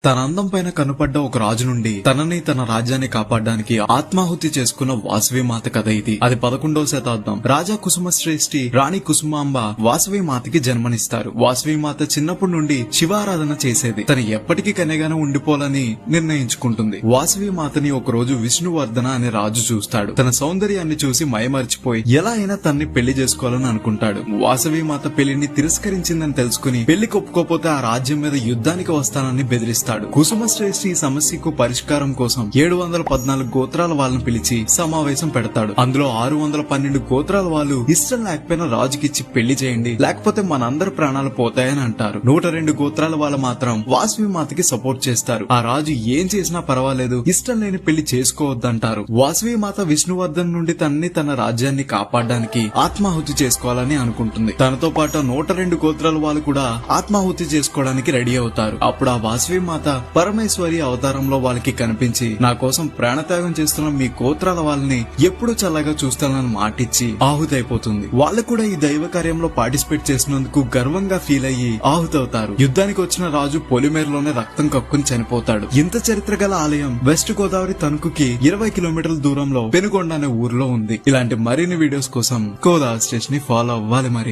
తన అందం పైన కనుపడ్డ ఒక రాజు నుండి తనని తన రాజ్యాన్ని కాపాడడానికి ఆత్మాహుతి చేసుకున్న వాసవి మాత కథ ఇది. అది 11వ శతాబ్దం. రాజా కుసుమశ్రేష్ఠి రాణి కుసుమాంబ వాసవి మాతకి జన్మనిస్తారు. వాసవి మాత చిన్నప్పటి నుండి శివారాధన చేసేది. తను ఎప్పటికీ కన్యగానే ఉండిపోవాలని నిర్ణయించుకుంటుంది. వాసవి మాతని ఒక రోజు విష్ణువర్ధన అనే రాజు చూస్తాడు. తన సౌందర్యాన్ని చూసి మైమరిచిపోయి ఎలా అయినా తన్ని పెళ్లి చేసుకోవాలని అనుకుంటాడు. వాసవి మాత పెళ్లిని తిరస్కరించిందని తెలుసుకుని పెళ్లి ఒప్పుకోపోతే ఆ రాజ్యం మీద యుద్ధానికి వస్తానని బెదిరిస్తాడు. కుసుమశ్రేష్ఠి ఈ సమస్యకు పరిష్కారం కోసం 714 గోత్రాల వాళ్ళని పిలిచి సమావేశం పెడతాడు. అందులో 612 గోత్రాల వాళ్ళు ఇష్టం లేకపోయినా రాజుకిచ్చి పెళ్లి చేయండి, లేకపోతే మనందరి ప్రాణాలు పోతాయని అంటారు. 102 గోత్రాల వాళ్ళు మాత్రం వాసవి మాతకి సపోర్ట్ చేస్తారు. ఆ రాజు ఏం చేసినా పర్వాలేదు, ఇష్టం లేని పెళ్లి చేసుకోవద్దంటారు. వాసవి మాత విష్ణువర్ధన్ నుండి తన రాజ్యాన్ని కాపాడడానికి ఆత్మాహుతి చేసుకోవాలని అనుకుంటుంది. తనతో పాటు 102 గోత్రాల వాళ్ళు కూడా ఆత్మాహుతి చేసుకోవడానికి రెడీ అవుతారు. అప్పుడు ఆ వాసవి మాత పరమేశ్వరి అవతారంలో వాళ్ళకి కనిపించి, నా కోసం ప్రాణత్యాగం చేస్తున్న మీ గోత్రాల వాళ్ళని ఎప్పుడు చల్లగా చూస్తానని మాటిచ్చి ఆహుతైపోతుంది. వాళ్ళు కూడా ఈ దైవ కార్యంలో పార్టిసిపేట్ చేసినందుకు గర్వంగా ఫీల్ అయ్యి ఆహుతవుతారు. యుద్ధానికి వచ్చిన రాజు పొలిమేరలోనే రక్తం కక్కుని చనిపోతాడు. ఇంత చరిత్ర గల ఆలయం వెస్ట్ గోదావరి తణుకుకి 20 కిలోమీటర్ల దూరంలో పెనుగొండ అనే ఊర్లో ఉంది. ఇలాంటి మరిన్ని వీడియోస్ కోసం గోదావరి స్టేషన్ ని ఫాలో అవ్వాలి మరి.